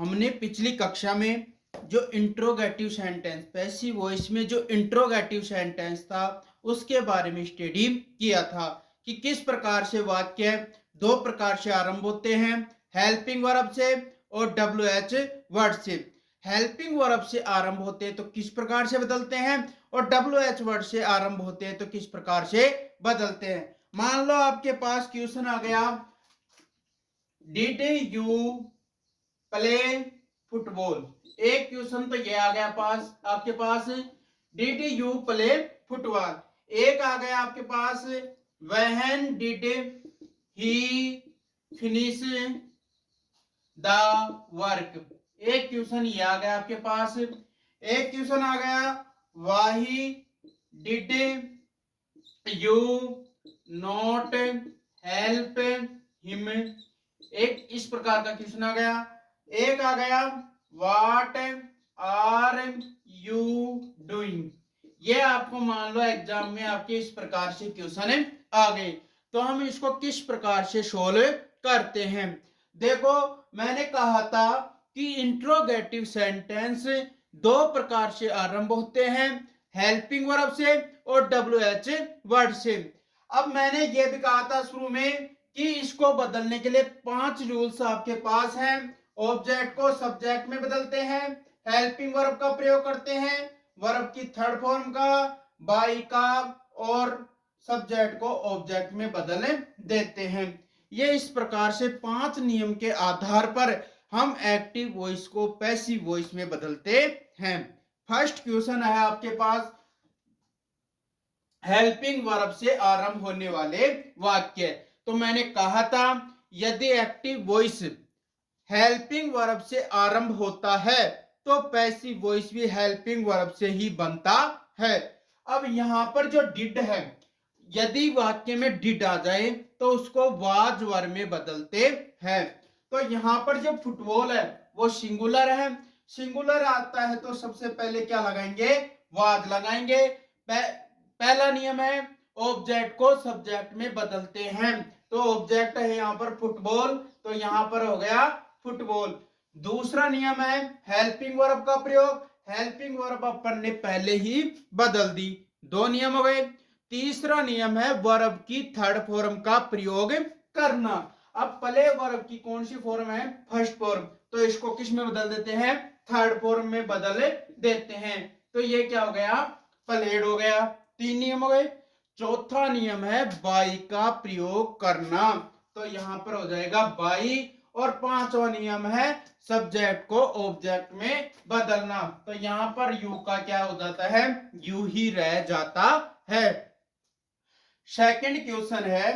हमने पिछली कक्षा में जो इंट्रोगेटिव सेंटेंस पैसिव वॉइस में जो इंट्रोगेटिव सेंटेंस था उसके बारे में स्टडी किया था कि किस प्रकार से वाक्य दो प्रकार से आरंभ होते हैं, हेल्पिंग वर्ब से और डब्ल्यू एच वर्ड से। हेल्पिंग वर्ब से आरंभ होते हैं तो किस प्रकार से बदलते हैं और डब्ल्यू एच वर्ड से आरंभ होते हैं तो किस प्रकार से बदलते हैं। मान लो आपके पास क्वेश्चन आ गया, डिड यू प्ले फुटबॉल। एक क्वेश्चन तो ये आ गया पास आपके पास, डिड यू प्ले फुटबॉल। एक आ गया आपके पास, when did he finish the work. एक क्वेश्चन ये आ गया आपके पास। एक क्वेश्चन आ गया, why did you not help him. एक इस प्रकार का क्वेश्चन आ गया। एक आ गया, व्हाट आर यू डूइंग। ये आपको मान लो एग्जाम में आपके इस प्रकार से क्वेश्चन आ गए तो हम इसको किस प्रकार से सोल्व करते हैं। देखो मैंने कहा था कि इंट्रोगेटिव सेंटेंस दो प्रकार से आरंभ होते हैं, हेल्पिंग वर्ब से और डब्ल्यू एच वर्ड से। अब मैंने ये भी कहा था शुरू में कि इसको बदलने के लिए 5 रूल्स आपके पास हैं। ऑब्जेक्ट को सब्जेक्ट में बदलते हैं, हेल्पिंग वर्ब का प्रयोग करते हैं, वर्ब की थर्ड फॉर्म का, बाई का, और सब्जेक्ट को ऑब्जेक्ट में बदल देते हैं। ये इस प्रकार से 5 नियम के आधार पर हम एक्टिव वॉइस को पैसिव वॉइस में बदलते हैं। फर्स्ट क्वेश्चन है आपके पास, हेल्पिंग वर्ब से आरंभ होने वाले वाक्य। तो मैंने कहा था यदि एक्टिव वॉइस हेल्पिंग वर्ब से आरंभ होता है तो पैसिव वॉइस भी हेल्पिंग वर्ब से ही बनता है। अब यहां पर जो डिड है, यदि वाक्य में डिड आ जाए तो उसको वाज वर्ब में बदलते हैं। तो यहां पर जो फुटबॉल है वो सिंगुलर है, सिंगुलर आता है तो सबसे पहले क्या लगाएंगे, वाज लगाएंगे। पहला नियम है ऑब्जेक्ट को सब्जेक्ट में बदलते हैं। तो ऑब्जेक्ट है यहाँ पर फुटबॉल, तो यहां पर हो गया फुटबॉल। दूसरा नियम है हेल्पिंग वर्ब का प्रयोग, हेल्पिंग वर्ब अपन ने पहले ही बदल दी, 2 नियम हो गए। तीसरा नियम है वर्ब की थर्ड फॉर्म का प्रयोग करना। अब प्ले वर्ब की कौन सी फॉर्म है, फर्स्ट फॉर्म, तो इसको किस में बदल देते हैं, थर्ड फॉर्म में बदल देते हैं। तो ये क्या हो गया, प्लेड हो गया। 3 नियम हो गए। चौथा नियम है बाई का प्रयोग करना, तो यहां पर हो जाएगा बाई। और 5वां नियम है सब्जेक्ट को ऑब्जेक्ट में बदलना, तो यहां पर यू का क्या हो जाता है, यू ही रह जाता है। सेकंड क्वेश्चन है,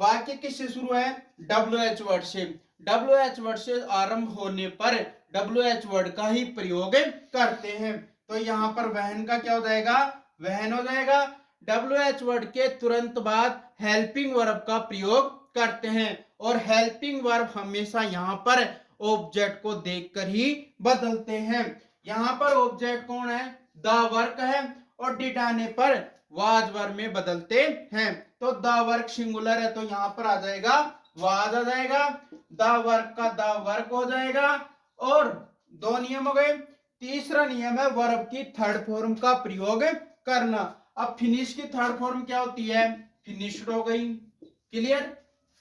वाक्य किससे शुरू है, डब्ल्यू एच वर्ड से। डब्ल्यू एच वर्ड से आरंभ होने पर डब्ल्यू एच वर्ड का ही प्रयोग करते हैं। तो यहां पर वहन का क्या हो जाएगा, वहन हो जाएगा। डब्ल्यू एच वर्ड के तुरंत बाद हेल्पिंग वर्ब का प्रयोग करते हैं और हेल्पिंग वर्ब हमेशा यहां पर ऑब्जेक्ट को देखकर ही बदलते हैं। यहां पर ऑब्जेक्ट कौन है, द वर्क है, और डिड आने पर वाज वर्ब में बदलते हैं। तो द वर्क सिंगुलर है तो यहां पर आ जाएगा वाज आ जाएगा, द वर्क का द वर्क हो जाएगा। और 2 नियम हो गए। तीसरा नियम है वर्ब की थर्ड फॉर्म का प्रयोग करना। अब फिनिश की थर्ड फॉर्म क्या होती है, फिनिश्ड हो गई, क्लियर।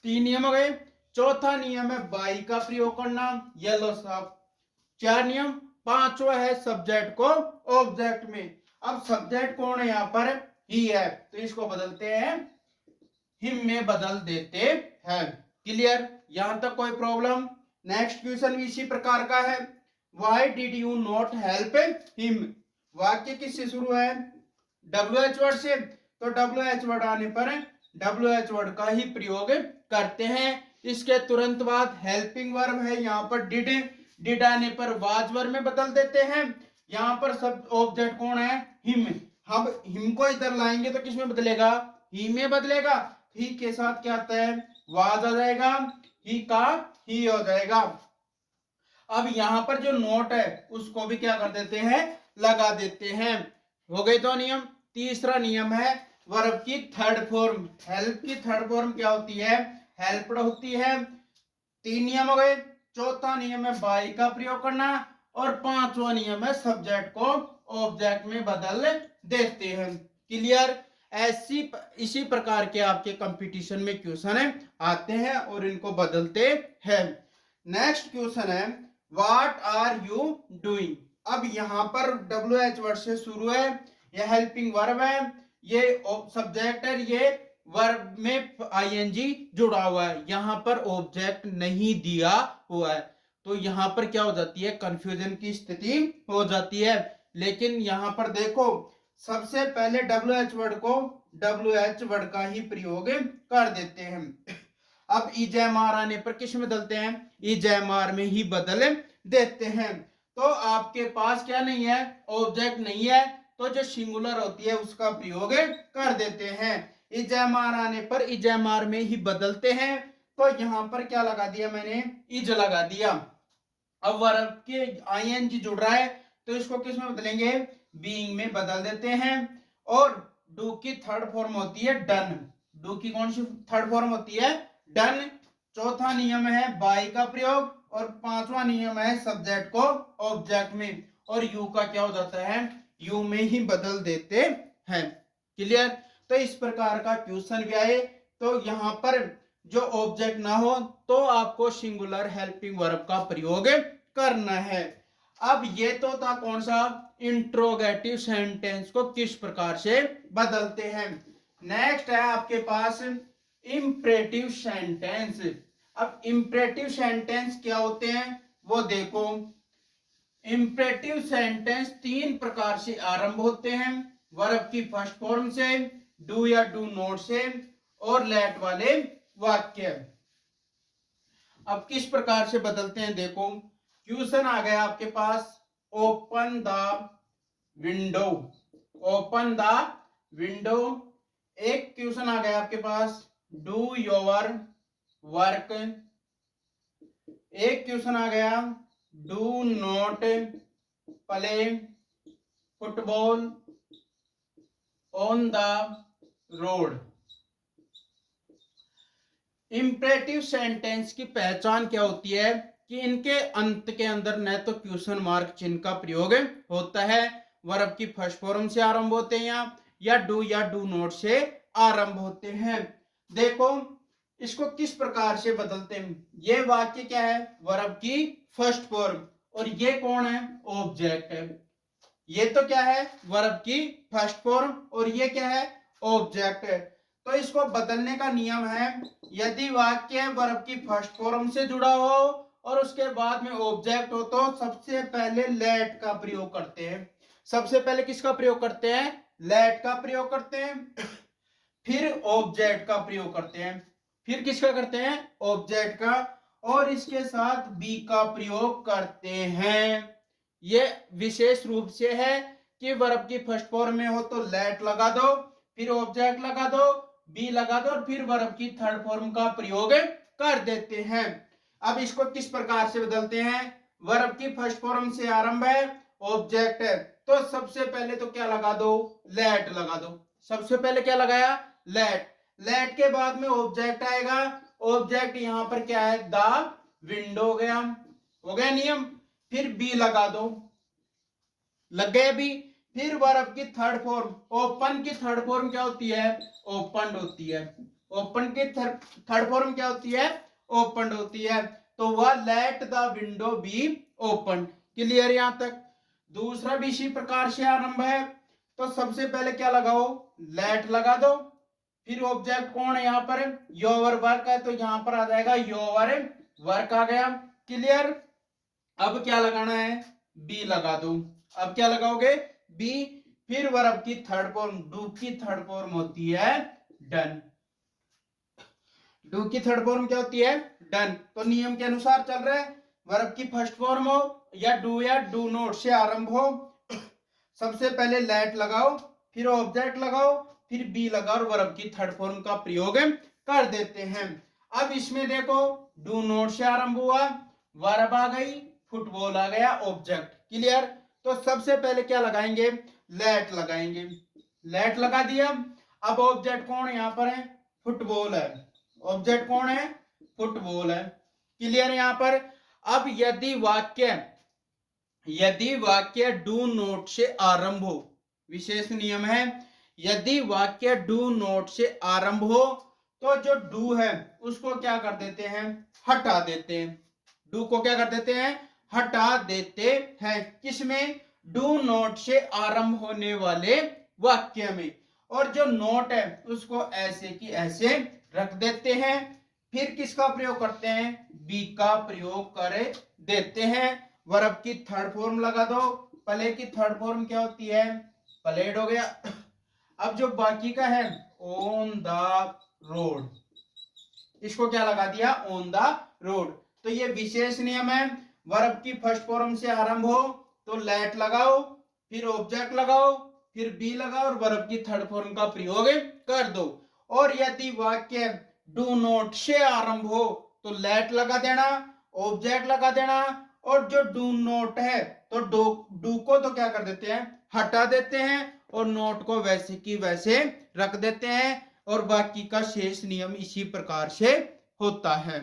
3 नियम हो गए। चौथा नियम है बाई का प्रयोग करना, येलो साफ। 4 नियम। 5वां है सब्जेक्ट को ऑब्जेक्ट में। अब सब्जेक्ट कौन है, यहाँ पर ही है, तो इसको बदलते हैं, हिम में बदल देते हैं, क्लियर। यहां तक कोई प्रॉब्लम। नेक्स्ट क्वेश्चन भी इसी प्रकार का है, why did you not help him. वाक्य किससे शुरू है, डब्ल्यू एच वर्ड से, तो डब्ल्यू एच वर्ड आने पर डब्ल्यू एच वर्ड का ही प्रयोग करते हैं। इसके तुरंत बाद हेल्पिंग वर्ब है, यहाँ पर डिड, डिड आने पर वाज वर्ब में बदल देते हैं। यहाँ पर सब ऑब्जेक्ट कौन है, हिम। हम हिम को इधर लाएंगे तो किस में बदलेगा, ही में बदलेगा। ही के साथ क्या आता है, वाज आ जाएगा, ही का ही हो जाएगा। अब यहां पर जो नोट है उसको भी क्या कर देते हैं, लगा देते हैं। हो गए 2 नियम। तीसरा नियम है वर्ब की थर्ड फॉर्म। हेल्प की थर्ड फॉर्म क्या होती है, हेल्प्ड होती है। 3 नियम हो गए। चौथा नियम है बाई का प्रयोग करना, और पांचवा नियम है सब्जेक्ट को ऑब्जेक्ट में बदल देते हैं। क्लियर? ऐसी इसी प्रकार के आपके कंपटीशन में क्वेश्चन आते हैं और इनको बदलते हैं। नेक्स्ट क्वेश्चन है व्हाट आर यू डूइंग। अब यहाँ पर WH वर्ड से शुरू है, यह हेल्पिंग वर्ब है, ये सब्जेक्ट है, ये वर्ब में ING जुड़ा हुआ है, यहाँ पर ऑब्जेक्ट नहीं दिया हुआ है, तो यहाँ पर क्या हो जाती है, कंफ्यूजन की स्थिति हो जाती है। लेकिन यहाँ पर देखो सबसे पहले WH वर्ड को WH वर्ड का ही प्रयोग कर देते हैं। अब EJMR आने पर किस में बदलते हैं, EJMR में ही बदल देते हैं। तो आपके पास क्या नहीं है, ऑब्जेक्ट नहीं है, तो जो सिंगुलर होती है उसका प्रयोग कर देते हैं। EJMR आने पर EJMR में ही बदलते हैं। तो यहां पर क्या लगा दिया मैंने, इज लगा दिया। अब वर्ब के ING जुड़ रहा है तो इसको किस में बदलेंगे, बीइंग में बदल देते हैं। और डू की थर्ड फॉर्म होती है डन। डू की कौन सी थर्ड फॉर्म होती है, डन। चौथा नियम है बाय का प्रयोग, और पांचवा नियम है सब्जेक्ट को ऑब्जेक्ट में, और यू का क्या हो जाता है, यू में ही बदल देते हैं। क्लियर? तो इस प्रकार का क्वेश्चन भी आए तो यहाँ पर जो ऑब्जेक्ट ना हो तो आपको सिंगुलर हेल्पिंग वर्ब का प्रयोग करना है। अब ये तो था कौन सा, इंट्रोगेटिव सेंटेंस को किस प्रकार से बदलते हैं। नेक्स्ट है आपके पास इंपरेटिव सेंटेंस। अब इंपरेटिव सेंटेंस क्या होते हैं वो देखो। इंपरेटिव सेंटेंस तीन प्रकार से आरंभ होते हैं, वर्ब की फर्स्ट फॉर्म से, डू या डू नॉट से, और लेट वाले वाक्य। अब किस प्रकार से बदलते हैं देखो। क्वेश्चन आ गया आपके पास, open the window, open the window. एक क्वेश्चन आ गया आपके पास, डू योर वर्क। एक क्वेश्चन आ गया, do not play football on the road. Imperative sentence की पहचान क्या होती है कि इनके अंत के अंदर न तो क्वेश्चन मार्क चिन्ह का प्रयोग होता है, वर्ब की फर्स्ट फॉर्म से आरंभ होते हैं या डू नॉट से आरंभ होते हैं। देखो इसको किस प्रकार से बदलते हैं। ये वाक्य क्या है, वर्ब की फर्स्ट फॉर्म, और ये कौन है, ऑब्जेक्ट है। ये तो क्या है, वर्ब की फर्स्ट फॉर्म, और ये क्या है, ऑब्जेक्ट है। तो इसको बदलने का नियम है, यदि वाक्य वर्ब की फर्स्ट फॉर्म से जुड़ा हो और उसके बाद में ऑब्जेक्ट हो तो सबसे पहले लेट का प्रयोग करते हैं। सबसे पहले किसका प्रयोग करते हैं, लेट का प्रयोग करते हैं, फिर ऑब्जेक्ट का प्रयोग करते हैं, फिर किसका करते हैं, ऑब्जेक्ट का, और इसके साथ बी का प्रयोग करते हैं। ये विशेष रूप से है कि वर्ब की फर्स्ट फॉर्म में हो तो लेट लगा दो, फिर ऑब्जेक्ट लगा दो, बी लगा दो, और फिर वर्ब की थर्ड फॉर्म का प्रयोग कर देते हैं। अब इसको किस प्रकार से बदलते हैं, वर्ब की फर्स्ट फॉर्म से आरंभ है, ऑब्जेक्ट है, तो सबसे पहले तो क्या लगा दो, लेट लगा दो। सबसे पहले क्या लगाया, लेट। लेट के बाद में ऑब्जेक्ट आएगा, ऑब्जेक्ट यहां पर क्या है, द विंडो हो गया नियम। फिर बी लगा दो, लग गए बी। फिर वर्ब की थर्ड फॉर्म, ओपन की थर्ड फॉर्म क्या होती है, ओपन होती है। ओपन की थर्ड फॉर्म क्या होती है, ओपन होती है, तो वह let the window be open. Clear यहां तक। दूसरा भी इसी प्रकार से आरंभ है, तो सबसे पहले क्या लगाओ, लेट लगा दो, फिर ऑब्जेक्ट कौन है यहाँ पर, योर वर्क है, तो यहां पर आ जाएगा योर वर्क आ गया। क्लियर। अब क्या लगाना है, बी लगा दो। अब क्या लगाओगे, बी। फिर वर्ब की थर्ड फॉर्म, डू की थर्ड फॉर्म होती है डन। डू की थर्ड फॉर्म क्या होती है, डन। तो नियम के अनुसार चल रहा है, वर्ब की फर्स्ट फॉर्म हो या डू नॉट से आरंभ हो, सबसे पहले लेट लगाओ, फिर ऑब्जेक्ट लगाओ, फिर बी लगाओ, और वर्ब की थर्ड फॉर्म का प्रयोग कर देते हैं। अब इसमें देखो डू नॉट से आरंभ हुआ, वर्ब आ गई, फुटबॉल आ गया, ऑब्जेक्ट। क्लियर। तो सबसे पहले क्या लगाएंगे, लेट लगाएंगे, लेट लगा दिया। अब ऑब्जेक्ट कौन यहां पर है, फुटबॉल है। ऑब्जेक्ट कौन है, फुटबॉल है। क्लियर यहां पर। अब यदि वाक्य डू नॉट से आरंभ हो, विशेष नियम है, यदि वाक्य डू नॉट से आरंभ हो तो जो डू है उसको क्या कर देते हैं, हटा देते हैं। डू को क्या कर देते हैं, हटा देते हैं। किसमें, डू नॉट से आरंभ होने वाले वाक्य में। और जो नोट है उसको ऐसे की ऐसे रख देते हैं। फिर किसका प्रयोग करते हैं, बी का प्रयोग कर देते हैं। वर्ब की थर्ड फॉर्म लगा दो। प्ले की थर्ड फॉर्म क्या होती है, प्लेड हो गया। अब जो बाकी का है, ऑन द रोड, इसको क्या लगा दिया, ऑन द रोड। तो ये विशेष नियम है, वर्ब की फर्स्ट फॉर्म से आरंभ हो तो लेट लगाओ, फिर ऑब्जेक्ट लगाओ, फिर बी लगाओ और वर्ब की थर्ड फॉर्म का प्रयोग कर दो। और यदि वाक्य डू नॉट से आरंभ हो तो लेट लगा देना, ऑब्जेक्ट लगा देना, और जो डू नॉट है तो डू को तो क्या कर देते हैं, हटा देते हैं, और नोट को वैसे की वैसे रख देते हैं। और बाकी का शेष नियम इसी प्रकार से होता है।